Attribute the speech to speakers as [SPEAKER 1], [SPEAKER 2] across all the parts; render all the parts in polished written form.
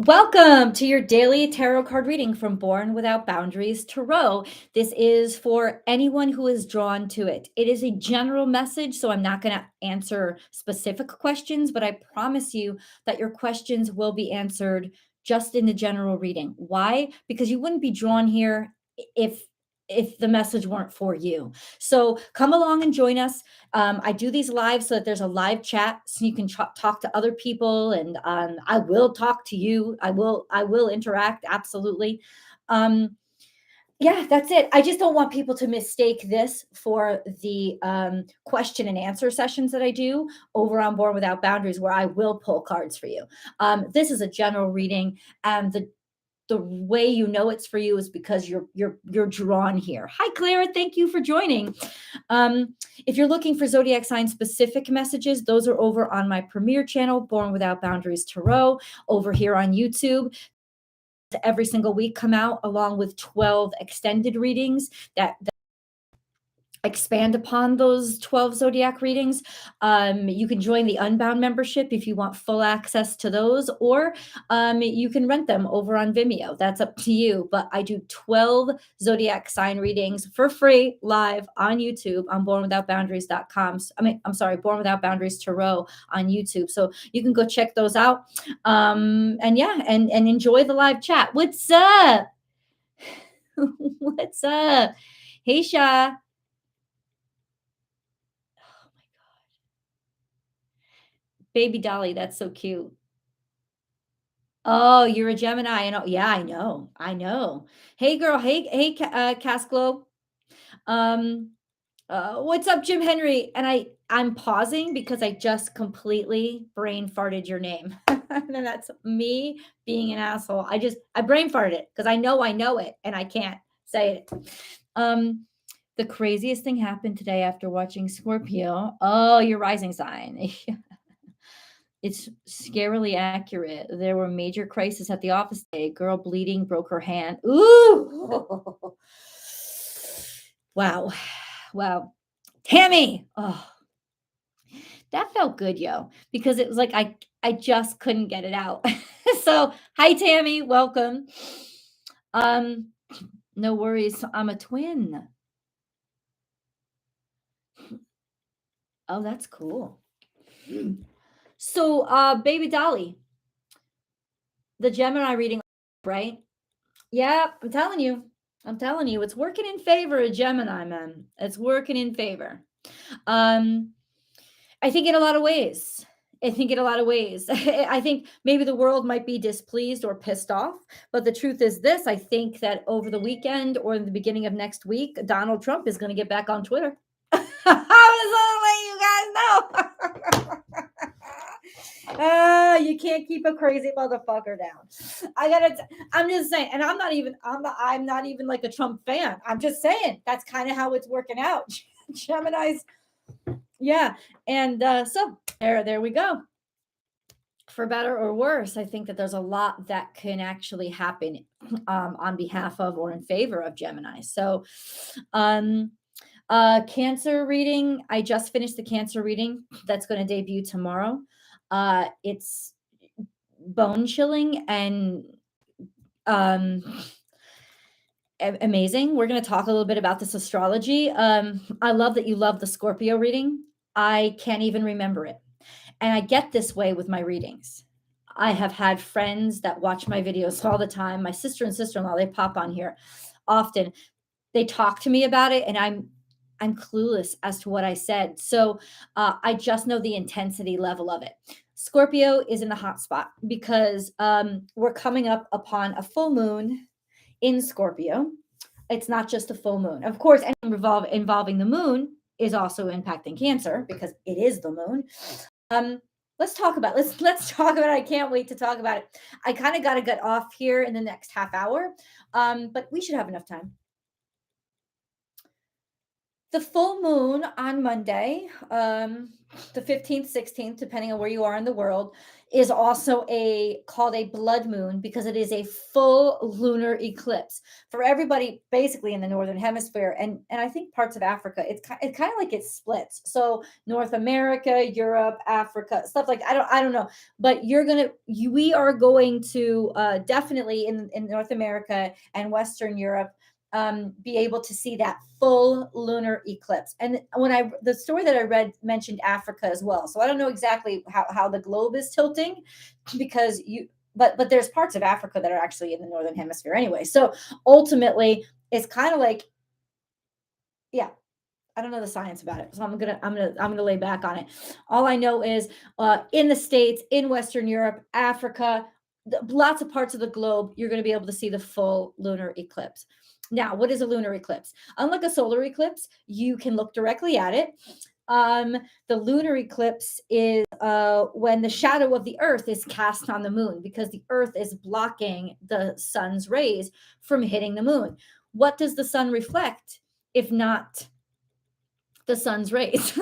[SPEAKER 1] Welcome to your daily tarot card reading from Born Without Boundaries Tarot. This is for anyone who is drawn to it. It is a general message, so I'm not going to answer specific questions, but I promise you that your questions will be answered just in the general reading. Why? Because you wouldn't be drawn here if the message weren't for you. So come along and join us. I do these live so that there's a live chat, so you can talk to other people, and I will talk to you. I will interact, absolutely. Um, yeah, that's it. I just don't want people to mistake this for the question and answer sessions that I do over on Born Without Boundaries, where I will pull cards for you. This is a general reading, and the way you know it's for you is because you're drawn here. Hi, Clara. Thank you for joining. If you're looking for zodiac sign specific messages, those are over on my premiere channel, Born Without Boundaries Tarot, over here on YouTube. Every single week come out along with 12 extended readings that expand upon those 12 zodiac readings. You can join the Unbound membership if you want full access to those, or you can rent them over on Vimeo. That's up to you. But I do 12 zodiac sign readings for free live on YouTube on bornwithoutboundaries.com. I'm sorry, Born Without Boundaries Tarot on YouTube. So you can go check those out. And yeah, and enjoy the live chat. What's up? What's up? Hey, Sha. Baby Dolly, that's so cute. Oh, you're a Gemini, and yeah, I know, I know. Hey, girl, hey, Cass Glow. Um, what's up, Jim Henry? And I'm pausing because I just completely brain farted your name, and then that's me being an asshole. I brain farted it because I know it, and I can't say it. The craziest thing happened today after watching Scorpio. Oh, your rising sign. It's scarily accurate. There were major crises at the office today. Girl bleeding, broke her hand. Ooh. Wow. Wow. Tammy. Oh, that felt good, yo, because it was like I just couldn't get it out. So, hi Tammy, welcome. Um, no worries. I'm a twin. Oh, that's cool. So, baby Dolly, the Gemini reading, right? Yeah, I'm telling you. I'm telling you, it's working in favor of Gemini, man. It's working in favor. Um, I think in a lot of ways. I think in a lot of ways. I think maybe the world might be displeased or pissed off, but the truth is this: I think that over the weekend or in the beginning of next week, Donald Trump is going to get back on Twitter. I was letting you guys know. You can't keep a crazy motherfucker down. I'm just saying, and I'm not even like a Trump fan. I'm just saying that's kind of how it's working out. Gemini's, yeah. And so there we go. For better or worse, I think that there's a lot that can actually happen on behalf of or in favor of Gemini. So Cancer reading. I just finished the Cancer reading that's going to debut tomorrow. It's bone chilling and um amazing. We're going to talk a little bit about this astrology. I love that you love the Scorpio reading. I can't even remember it. And I get this way with my readings. I have had friends that watch my videos all the time. My sister and sister-in-law, they pop on here often. They talk to me about it, and I'm clueless as to what I said. So I just know the intensity level of it. Scorpio is in the hot spot because we're coming up upon a full moon in Scorpio. It's not just a full moon. Of course, anything involving the moon is also impacting Cancer because it is the moon. Let's talk about let's talk about it. I can't wait to talk about it. I kind of got to get off here in the next half hour, but we should have enough time. The full moon on Monday, the 15th, 16th, depending on where you are in the world, is also a called a blood moon because it is a full lunar eclipse for everybody basically in the northern hemisphere and I think parts of Africa. It's kind of like it splits. So North America, Europe, Africa, stuff like I don't know, but we are going to definitely in North America and Western Europe be able to see that full lunar eclipse. And the story that I read mentioned Africa as well. So I don't know exactly how the globe is tilting because but there's parts of Africa that are actually in the northern hemisphere anyway. So ultimately, it's kind of like, yeah, I don't know the science about it, so I'm gonna lay back on it. All I know is in the States, in Western Europe, Africa, lots of parts of the globe, you're going to be able to see the full lunar eclipse. Now, what is a lunar eclipse? Unlike a solar eclipse, you can look directly at it. Um, the lunar eclipse is when the shadow of the Earth is cast on the moon because the Earth is blocking the sun's rays from hitting the moon. What does the sun reflect if not the sun's rays?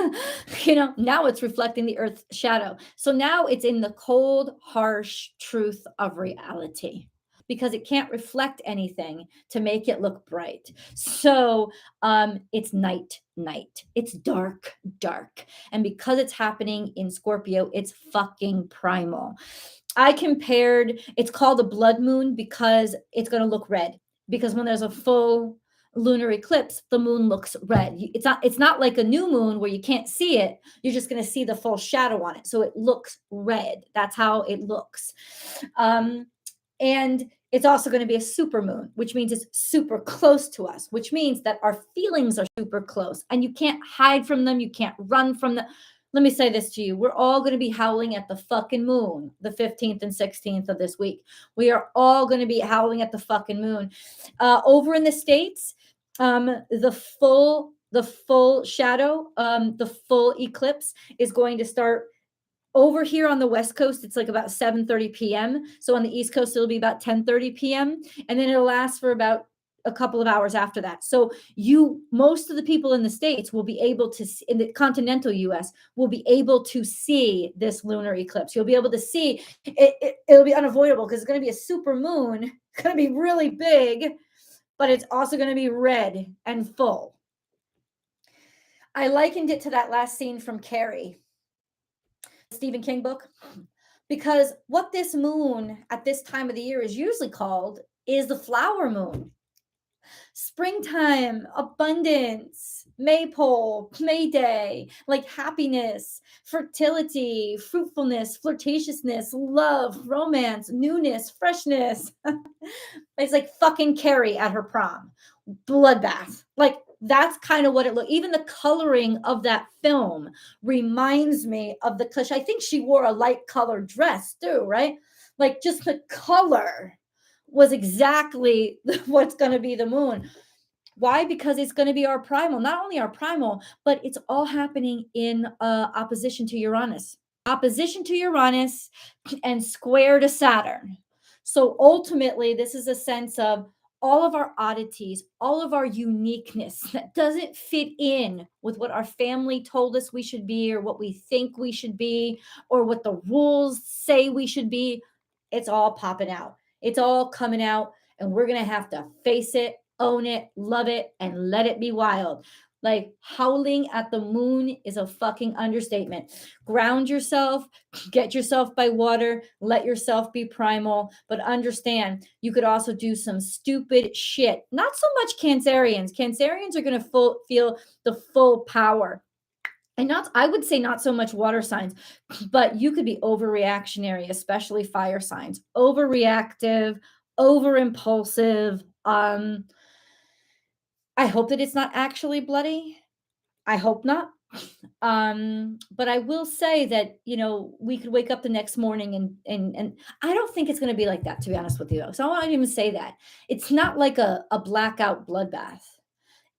[SPEAKER 1] Now it's reflecting the earth's shadow. So now it's in the cold, harsh truth of reality because it can't reflect anything to make it look bright. So it's night. It's dark. And because it's happening in Scorpio, it's fucking primal. It's called a blood moon because it's going to look red. Because when there's a full lunar eclipse, the moon looks red. It's not like a new moon where you can't see it. You're just going to see the full shadow on it. So it looks red. That's how it looks. And it's also going to be a super moon, which means it's super close to us, which means that our feelings are super close and you can't hide from them. You can't run from them. Let me say this to you. We're all going to be howling at the fucking moon the 15th and 16th of this week. We are all going to be howling at the fucking moon. Over in the States, the full shadow, the full eclipse is going to start over here on the West Coast. It's like about 7:30 p.m. So on the East Coast, it'll be about 10:30 p.m. And then it'll last for about a couple of hours after that. So most of the people in the States will be able to, in the continental US, will be able to see this lunar eclipse. You'll be able to see it. It'll be unavoidable because it's going to be a super moon. It's going to be really big, but it's also going to be red and full. I likened it to that last scene from Carrie, Stephen King book, because what this moon at this time of the year is usually called is the flower moon. Springtime, abundance, maypole, mayday, like happiness, fertility, fruitfulness, flirtatiousness, love, romance, newness, freshness. It's like fucking Carrie at her prom, bloodbath. Like that's kind of what it looked. Even the coloring of that film reminds me of because I think she wore a light colored dress too, right? Like just the color was exactly what's going to be the moon. Why? Because it's going to be our primal, not only our primal, but it's all happening in opposition to Uranus. Opposition to Uranus and square to Saturn. So ultimately, this is a sense of all of our oddities, all of our uniqueness that doesn't fit in with what our family told us we should be, or what we think we should be, or what the rules say we should be. It's all popping out. It's all coming out, and we're going to have to face it, own it, love it, and let it be wild. Like howling at the moon is a fucking understatement. Ground yourself, get yourself by water, let yourself be primal, but understand you could also do some stupid shit. Not so much Cancerians. Cancerians are going to feel the full power. And not, I would say not so much water signs, but you could be overreactionary, especially fire signs, overreactive, over impulsive. I hope that it's not actually bloody. I hope not. But I will say that, we could wake up the next morning and I don't think it's going to be like that, to be honest with you. So I won't even say that. It's not like a blackout bloodbath.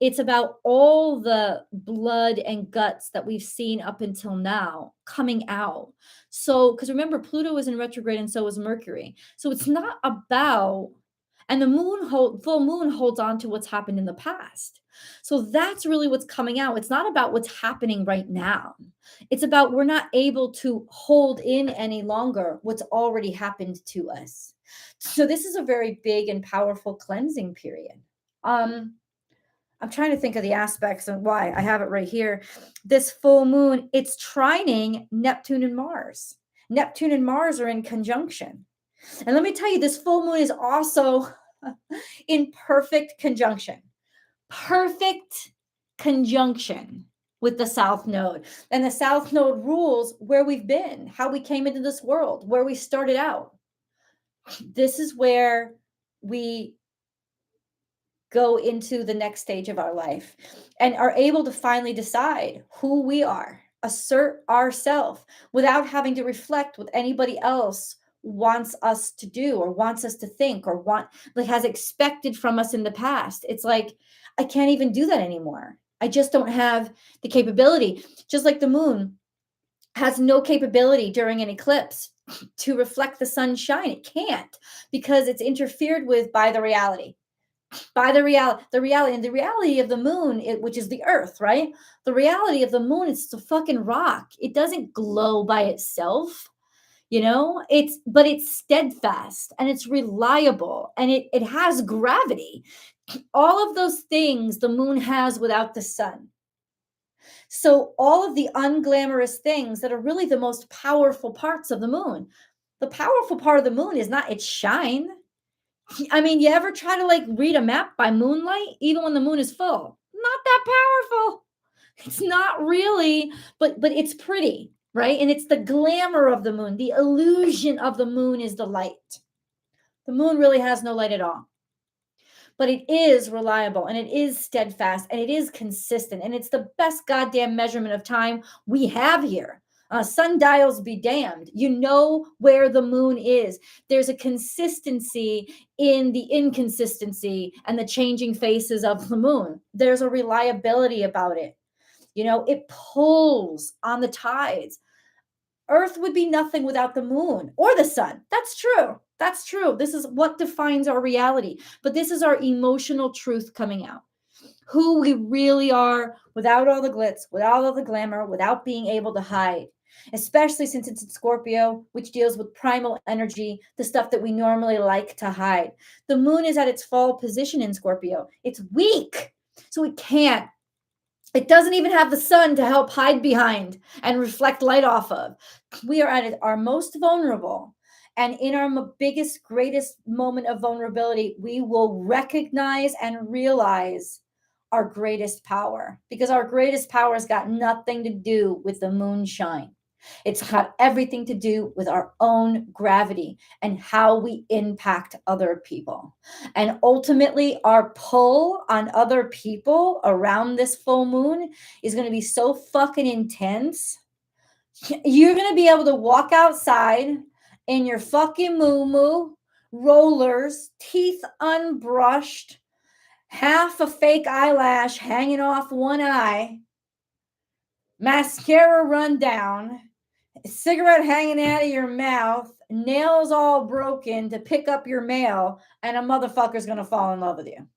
[SPEAKER 1] It's about all the blood and guts that we've seen up until now coming out. So, because remember, Pluto is in retrograde and so is Mercury. So it's not about, And the full moon holds on to what's happened in the past. So that's really what's coming out. It's not about what's happening right now. It's about we're not able to hold in any longer what's already happened to us. So this is a very big and powerful cleansing period. Um, I'm trying to think of the aspects and why. I have it right here. This full moon, it's trining Neptune and Mars. Neptune and Mars are in conjunction. And let me tell you, this full moon is also in perfect conjunction. Perfect conjunction with the South Node. And the South Node rules where we've been, how we came into this world, where we started out. This is where we go into the next stage of our life and are able to finally decide who we are, assert ourselves without having to reflect what anybody else wants us to do or wants us to think or has expected from us in the past. It's like, I can't even do that anymore. I just don't have the capability. Just like the moon has no capability during an eclipse to reflect the sun's shine. It can't, because it's interfered with by the reality. By the reality of the moon, which is the earth, right? The reality of the moon is a fucking rock. It doesn't glow by itself, but it's steadfast and it's reliable and it has gravity. All of those things the moon has without the sun. So all of the unglamorous things that are really the most powerful parts of the moon, the powerful part of the moon is not its shine. I mean, you ever try to read a map by moonlight, even when the moon is full? Not that powerful. It's not really, but it's pretty, right? And it's the glamour of the moon. The illusion of the moon is the light. The moon really has no light at all. But it is reliable and it is steadfast and it is consistent. And it's the best goddamn measurement of time we have here. Sundials be damned. You know where the moon is. There's a consistency in the inconsistency and the changing faces of the moon. There's a reliability about it. It pulls on the tides. Earth would be nothing without the moon or the sun. That's true. That's true. This is what defines our reality. But this is our emotional truth coming out. Who we really are without all the glitz, without all the glamour, without being able to hide. Especially since it's in Scorpio, which deals with primal energy, the stuff that we normally like to hide. The moon is at its fall position in Scorpio. It's weak, so it can't. It doesn't even have the sun to help hide behind and reflect light off of. We are at our most vulnerable. And in our biggest, greatest moment of vulnerability, we will recognize and realize our greatest power, because our greatest power has got nothing to do with the moonshine. It's got everything to do with our own gravity and how we impact other people. And ultimately, our pull on other people around this full moon is going to be so fucking intense. You're going to be able to walk outside in your fucking moo-moo, rollers, teeth unbrushed, half a fake eyelash hanging off one eye, mascara run down, cigarette hanging out of your mouth, nails all broken to pick up your mail, and a motherfucker's going to fall in love with you.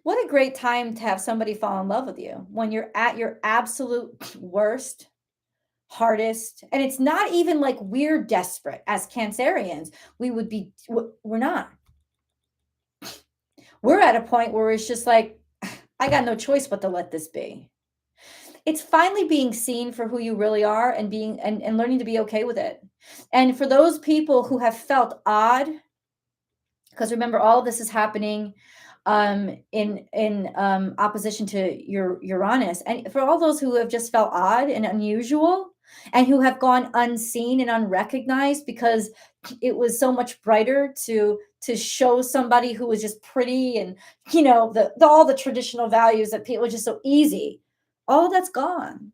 [SPEAKER 1] What a great time to have somebody fall in love with you when you're at your absolute worst, hardest. And it's not even like we're desperate as Cancerians. We're not. We're at a point where it's just like, I got no choice but to let this be. It's finally being seen for who you really are and being and learning to be okay with it. And for those people who have felt odd, because remember, all of this is happening in opposition to your Uranus, and for all those who have just felt odd and unusual, and who have gone unseen and unrecognized because it was so much brighter to show somebody who was just pretty and all the traditional values that people just so easy. All that's gone.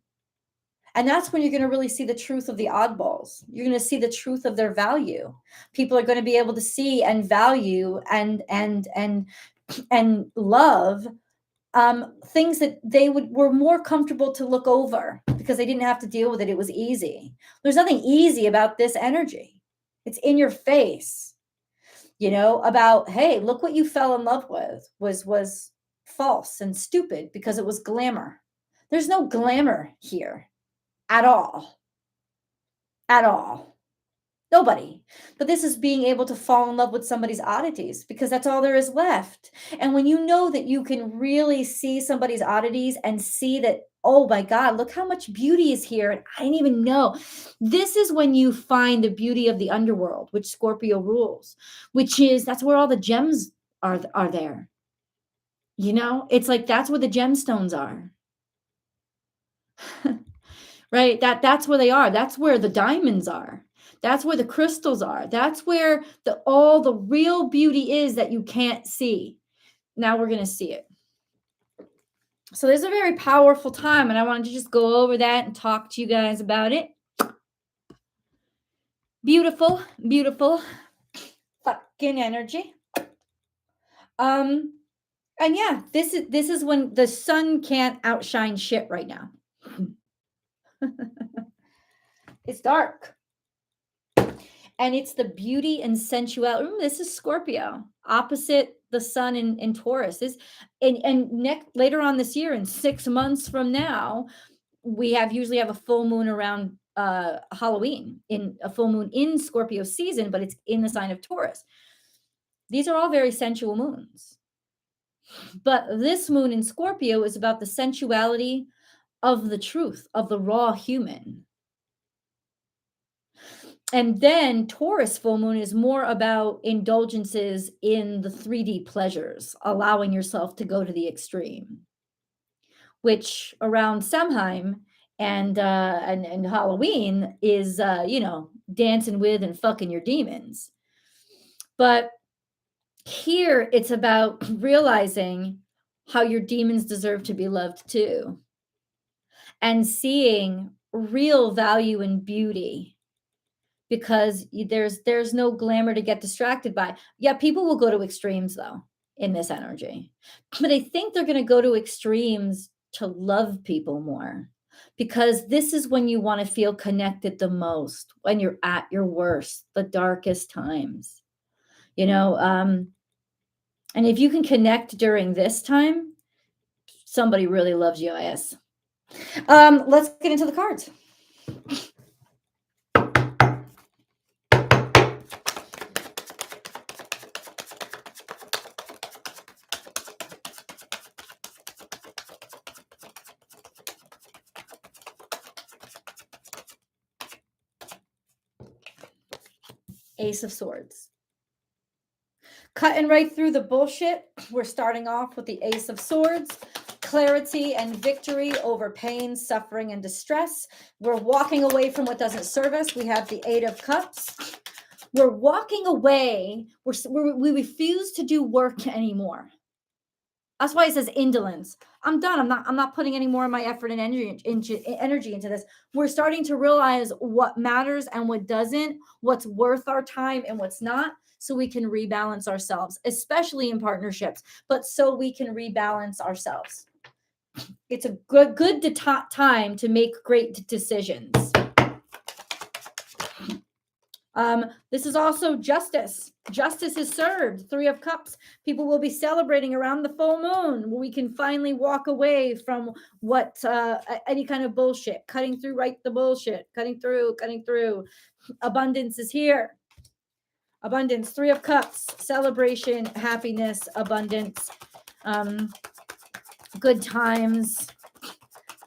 [SPEAKER 1] And that's when you're going to really see the truth of the oddballs. You're going to see the truth of their value. People are going to be able to see and value and love things that they were more comfortable to look over because they didn't have to deal with it. It was easy. There's nothing easy about this energy. It's in your face, about, hey, look what you fell in love with was false and stupid because it was glamour. There's no glamour here at all. At all. Nobody. But this is being able to fall in love with somebody's oddities because that's all there is left. And when you know that you can really see somebody's oddities and see that, oh my God, look how much beauty is here. And I didn't even know. This is when you find the beauty of the underworld, which Scorpio rules, that's where all the gems are there. It's like, that's where the gemstones are. Right? That's where they are. That's where the diamonds are. That's where the crystals are. That's where all the real beauty is that you can't see. Now we're going to see it. So this is a very powerful time, and I wanted to just go over that and talk to you guys about it. Beautiful, beautiful fucking energy. And yeah, this is when the sun can't outshine shit right now. It's dark. And it's the beauty and sensuality. This is Scorpio, opposite the sun in Taurus. Later on this year, in 6 months from now, we usually have a full moon around Halloween, in a full moon in Scorpio season, but it's in the sign of Taurus. These are all very sensual moons. But this moon in Scorpio is about the sensuality of the truth, of the raw human. And then Taurus full moon is more about indulgences in the 3D pleasures, allowing yourself to go to the extreme, which around Samhain and Halloween is, dancing with and fucking your demons. But here it's about realizing how your demons deserve to be loved too, and seeing real value and beauty. Because there's no glamour to get distracted by. Yeah, people will go to extremes though in this energy. But I think they're going to go to extremes to love people more, because this is when you want to feel connected the most, when you're at your worst, the darkest times. And if you can connect during this time, somebody really loves you, I guess. Let's get into the cards. Ace of Swords. Cutting right through the bullshit, we're starting off with the Ace of Swords. Clarity and victory over pain, suffering, and distress. We're walking away from what doesn't serve us. We have the Eight of Cups. We're walking away. We refuse to do work anymore. That's why it says indolence. I'm done. I'm not putting any more of my effort and energy into this. We're starting to realize what matters and what doesn't, what's worth our time and what's not, so we can rebalance ourselves, especially in partnerships, but so we can rebalance ourselves. It's a good time to make great decisions. This is also justice. Justice is served. 3 of Cups. People will be celebrating around the full moon, where we can finally walk away from what any kind of bullshit, cutting through the bullshit, cutting through. Abundance is here. Abundance, 3 of Cups, celebration, happiness, abundance, good times.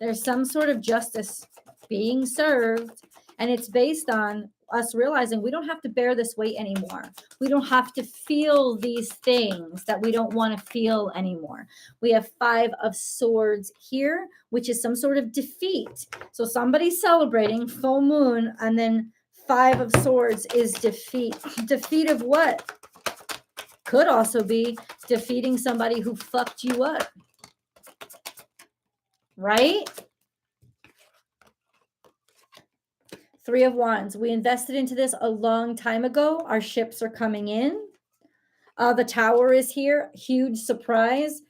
[SPEAKER 1] There's some sort of justice being served, and it's based on us realizing we don't have to bear this weight anymore. We don't have to feel these things that we don't want to feel anymore. We have 5 of Swords here, which is some sort of defeat. So somebody's celebrating full moon, and then 5 of Swords is defeat. Defeat of what? Could also be defeating somebody who fucked you up. Right? 3 of Wands. We invested into this a long time ago. Our ships are coming in. The Tower is here. Huge surprise.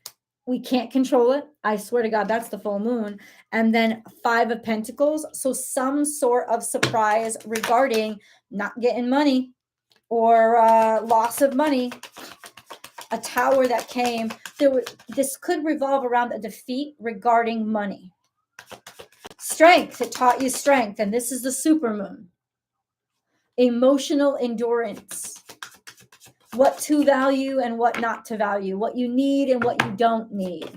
[SPEAKER 1] We can't control it. I swear to God, that's the full moon. And then 5 of Pentacles. So some sort of surprise regarding not getting money or loss of money. A Tower that came. This could revolve around a defeat regarding money. Strength. It taught you strength. And this is the supermoon. Emotional endurance. What to value and what not to value. What you need and what you don't need.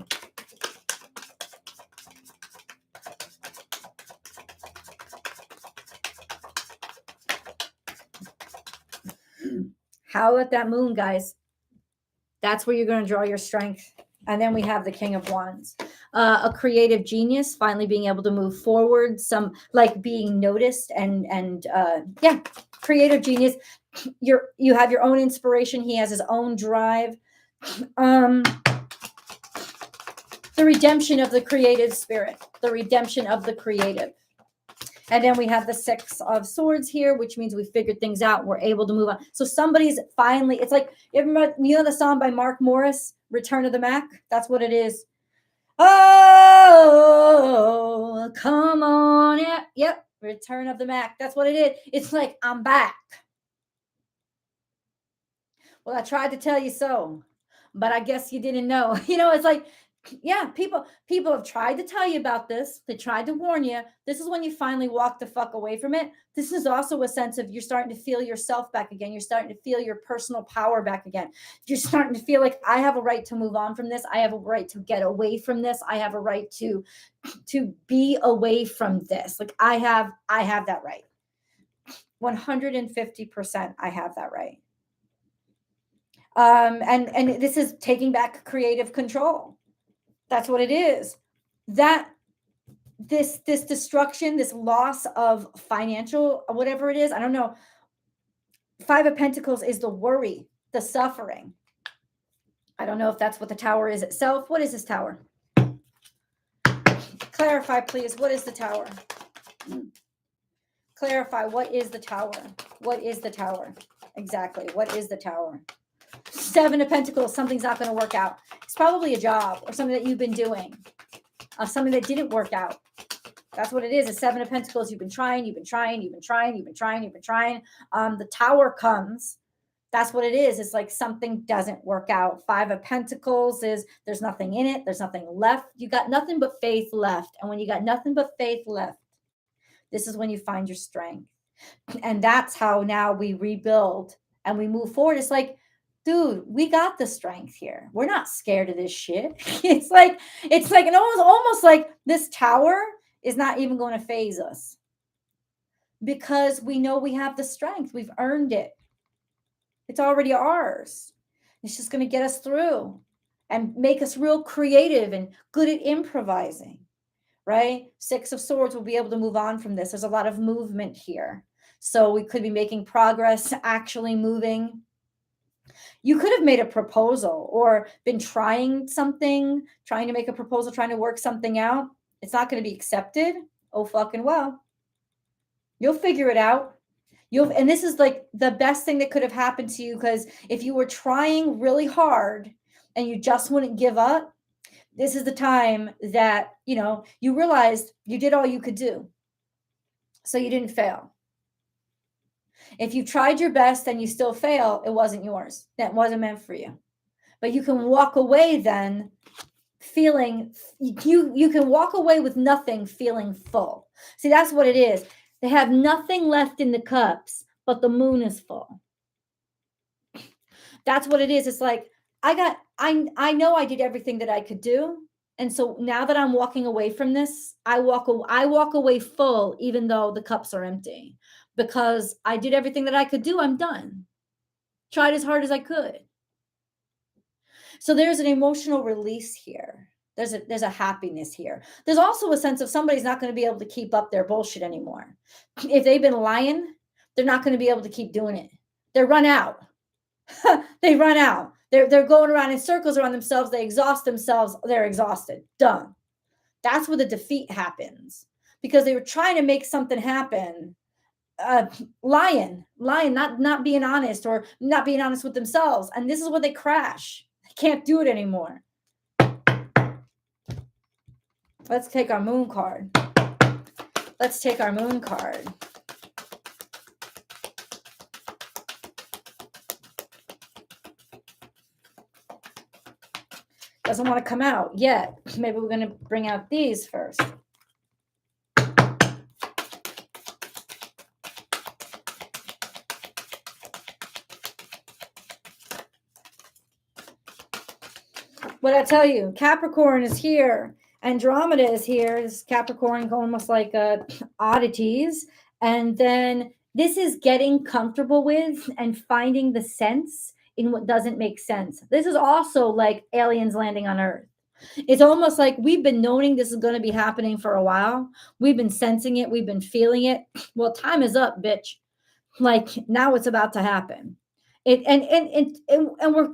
[SPEAKER 1] How about that moon, guys? That's where you're going to draw your strength. And then we have the King of Wands. A creative genius, finally being able to move forward, some like being noticed and yeah, creative genius. You have your own inspiration. He has his own drive. The redemption of the creative spirit, the redemption of the creative. And then we have the 6 of Swords here, which means we figured things out. We're able to move on. So somebody's finally, it's like, you know the song by Mark Morris, Return of the Mac? That's what it is. Oh, come on. Yep. Return of the Mac. That's what it is. It's like, I'm back. Well, I tried to tell you so, but I guess you didn't know. It's like, yeah, people have tried to tell you about this. They tried to warn you. This is when you finally walk the fuck away from it. This is also a sense of you're starting to feel yourself back again. You're starting to feel your personal power back again. You're starting to feel like I have a right to move on from this. I have a right to get away from this. I have a right to be away from this. Like I have that right. 150% I have that right. And this is taking back creative control. That's what it is. That this destruction, this loss of financial, whatever it is, I don't know. 5 of Pentacles is the worry, the suffering. I don't know if that's what the Tower is itself. What is this Tower? Clarify, please. What is the Tower? Clarify. What is the Tower? What is the Tower? Exactly. What is the Tower? 7 of Pentacles, something's not going to work out. It's probably a job or something that you've been doing, something that didn't work out. That's what it is. A 7 of Pentacles. You've been trying. The Tower comes. That's what it is. It's like something doesn't work out. 5 of Pentacles is there's nothing in it. There's nothing left. You got nothing but faith left. And when you got nothing but faith left, this is when you find your strength. And that's how now we rebuild and we move forward. It's like, dude, we got the strength here. We're not scared of this shit. It's like and almost like this Tower is not even going to phase us because we know we have the strength. We've earned it. It's already ours. It's just going to get us through and make us real creative and good at improvising, right? 6 of Swords will be able to move on from this. There's a lot of movement here. So we could be making progress, actually moving. You could have made a proposal or been trying something, trying to make a proposal, trying to work something out. It's not going to be accepted. Oh, fucking well. You'll figure it out. And this is like the best thing that could have happened to you, because if you were trying really hard and you just wouldn't give up, this is the time that, you realized you did all you could do. So you didn't fail. If you tried your best and you still fail, it wasn't yours. That wasn't meant for you. But you can walk away then feeling, you can walk away with nothing feeling full. See, that's what it is. They have nothing left in the cups, but the moon is full. That's what it is. It's like, I know I did everything that I could do. And so now that I'm walking away from this, I walk away full, even though the cups are empty, because I did everything that I could do. I'm done. Tried as hard as I could. So there's an emotional release here. There's a happiness here. There's also a sense of somebody's not going to be able to keep up their bullshit anymore. If they've been lying, they're not going to be able to keep doing it. They're run out. They run out. They're going around in circles around themselves. They exhaust themselves. They're exhausted. Done. That's where the defeat happens, because they were trying to make something happen. Lying, not being honest, or not being honest with themselves. And this is where they crash. They can't do it anymore. Let's take our moon card. Let's take our moon card. Doesn't want to come out yet. Maybe we're going to bring out these first. What I tell you, Capricorn is here. Andromeda is here. This Capricorn almost like oddities. And then this is getting comfortable with and finding the sense in what doesn't make sense. This is also like aliens landing on Earth. It's almost like we've been knowing this is going to be happening for a while. We've been sensing it. We've been feeling it. Well, time is up, bitch. Like now it's about to happen. And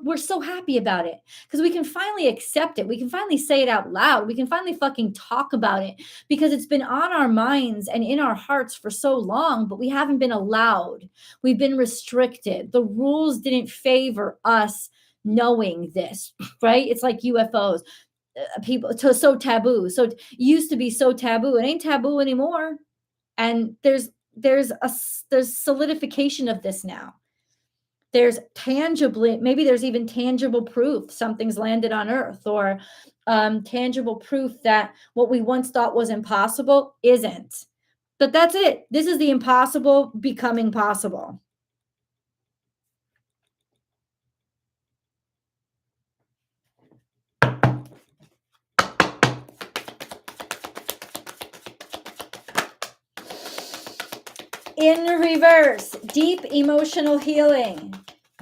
[SPEAKER 1] we're so happy about it because we can finally accept it. We can finally say it out loud. We can finally fucking talk about it because it's been on our minds and in our hearts for so long, but we haven't been allowed. We've been restricted. The rules didn't favor us knowing this, right? It's like UFOs. People so taboo. So it used to be so taboo. It ain't taboo anymore. And there's solidification of this now. There's tangibly, maybe there's even tangible proof something's landed on Earth, or tangible proof that what we once thought was impossible isn't. But that's it. This is the impossible becoming possible. In reverse, deep emotional healing.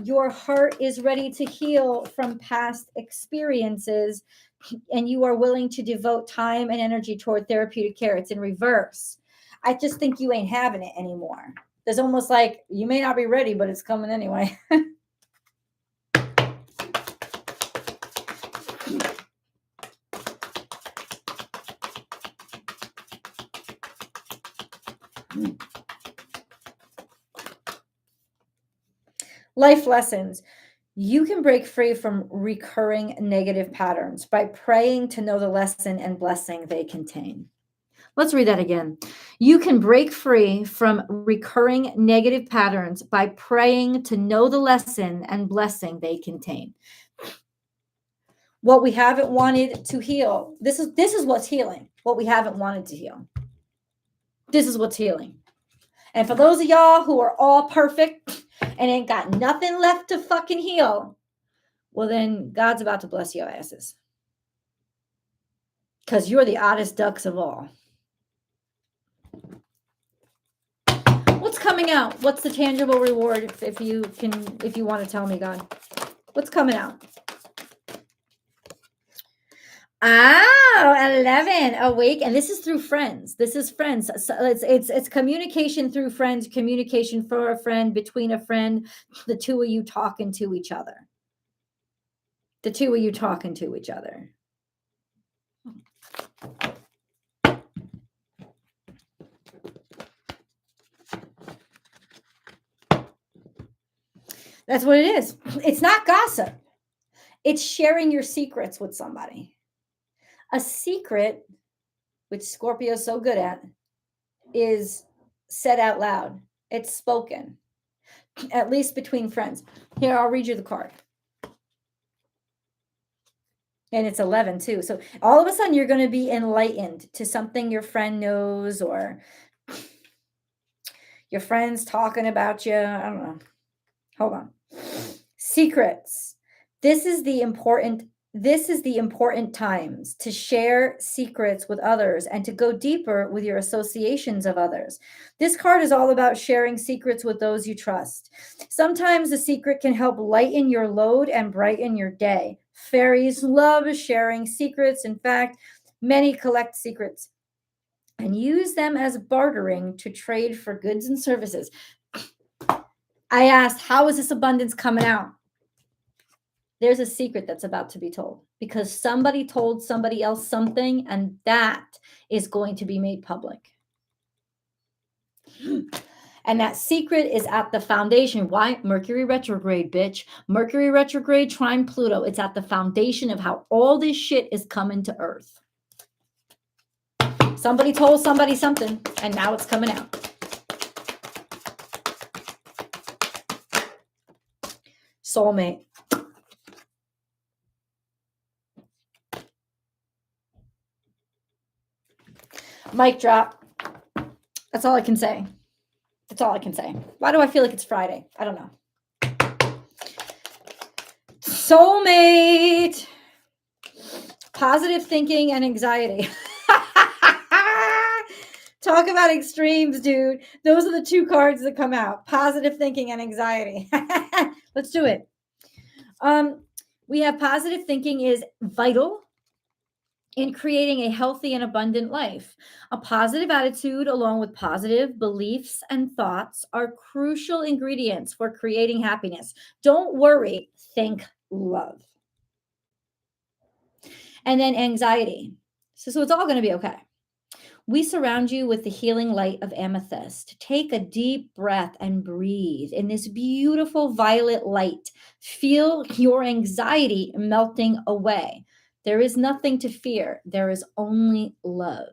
[SPEAKER 1] Your heart is ready to heal from past experiences, and you are willing to devote time and energy toward therapeutic care. It's in reverse. I just think you ain't having it anymore. There's almost like you may not be ready, but it's coming anyway. Life lessons. You can break free from recurring negative patterns by praying to know the lesson and blessing they contain. Let's read that again. You can break free from recurring negative patterns by praying to know the lesson and blessing they contain. What we haven't wanted to heal. This is what's healing. What we haven't wanted to heal. This is what's healing. And for those of y'all who are all perfect and ain't got nothing left to fucking heal, well, then God's about to bless your asses. Because you're the oddest ducks of all. What's coming out? What's the tangible reward if you want to tell me, God? What's coming out? Oh, 11, awake. And this is through friends. This is friends. So it's communication through friends, communication for a friend, between a friend, the two of you talking to each other. The two of you talking to each other. That's what it is. It's not gossip. It's sharing your secrets with somebody. A secret, which Scorpio's so good at, is said out loud. It's spoken, at least between friends. Here, I'll read you the card. And it's 11 too. So all of a sudden you're going to be enlightened to something your friend knows, or your friend's talking about you. I don't know. Hold on. Secrets. This is the important times to share secrets with others and to go deeper with your associations of others. This card is all about sharing secrets with those you trust. Sometimes a secret can help lighten your load and brighten your day. Fairies love sharing secrets. In fact, many collect secrets and use them as bartering to trade for goods and services. I asked, how is this abundance coming out? There's a secret that's about to be told because somebody told somebody else something, and that is going to be made public. And that secret is at the foundation. Why? Mercury retrograde, bitch. Mercury retrograde, trine Pluto. It's at the foundation of how all this shit is coming to Earth. Somebody told somebody something, and now it's coming out. Soulmate. Mic drop. That's all I can say. That's all I can say. Why do I feel like it's Friday? I don't know. Soulmate. Positive thinking and anxiety. Talk about extremes, dude. Those are the two cards that come out. Positive thinking and anxiety. Let's do it. We have positive thinking is vital in creating a healthy and abundant life. A positive attitude, along with positive beliefs and thoughts, are crucial ingredients for creating happiness. Don't worry, think love. And then anxiety. So it's all going to be okay. We surround you with the healing light of amethyst. Take a deep breath and breathe in this beautiful violet light. Feel your anxiety melting away. There is nothing to fear. There is only love.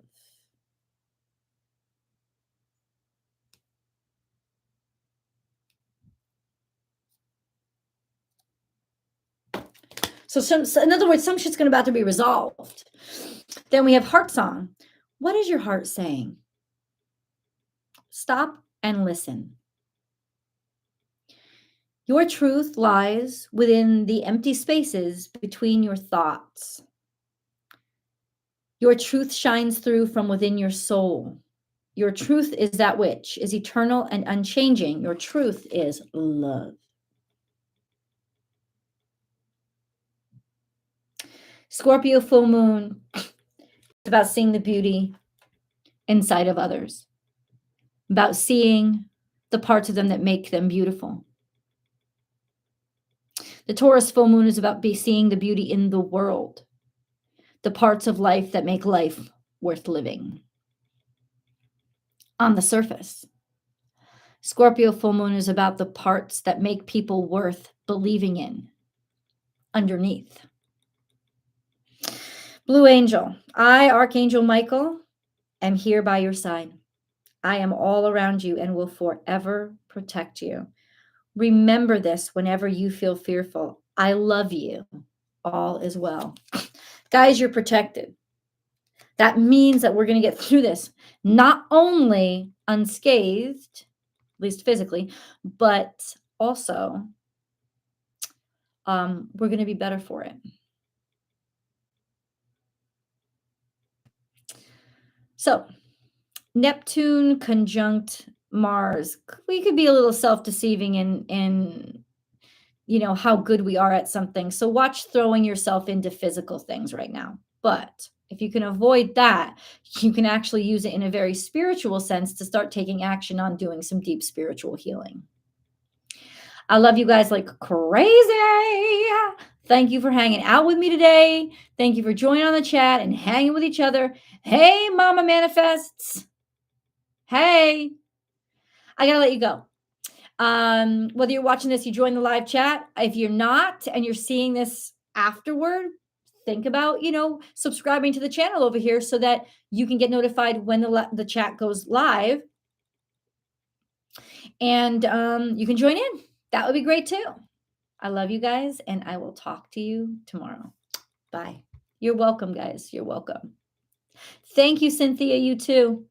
[SPEAKER 1] So in other words, some shit's about to be resolved. Then we have heart song. What is your heart saying? Stop and listen. Your truth lies within the empty spaces between your thoughts. Your truth shines through from within your soul. Your truth is that which is eternal and unchanging. Your truth is love. Scorpio full moon. It's about seeing the beauty inside of others, about seeing the parts of them that make them beautiful. The Taurus full moon is about seeing the beauty in the world, the parts of life that make life worth living. On the surface, Scorpio full moon is about the parts that make people worth believing in. Underneath. Blue Angel. I, Archangel Michael, am here by your side. I am all around you and will forever protect you. Remember this whenever you feel fearful. I love you. All is well. Guys, you're protected. That means that we're going to get through this, not only unscathed, at least physically, but also we're going to be better for it. So, Neptune conjunct Mars. We could be a little self-deceiving in how good we are at something. So watch throwing yourself into physical things right now. But if you can avoid that, you can actually use it in a very spiritual sense to start taking action on doing some deep spiritual healing. I love you guys like crazy. Thank you for hanging out with me today. Thank you for joining on the chat and hanging with each other. Hey, Mama Manifests. Hey, I got to let you go. Whether you're watching this, you join the live chat. If you're not, and you're seeing this afterward, think about, subscribing to the channel over here so that you can get notified when the chat goes live. And you can join in. That would be great too. I love you guys, and I will talk to you tomorrow. Bye. You're welcome, guys. You're welcome. Thank you, Cynthia. You too.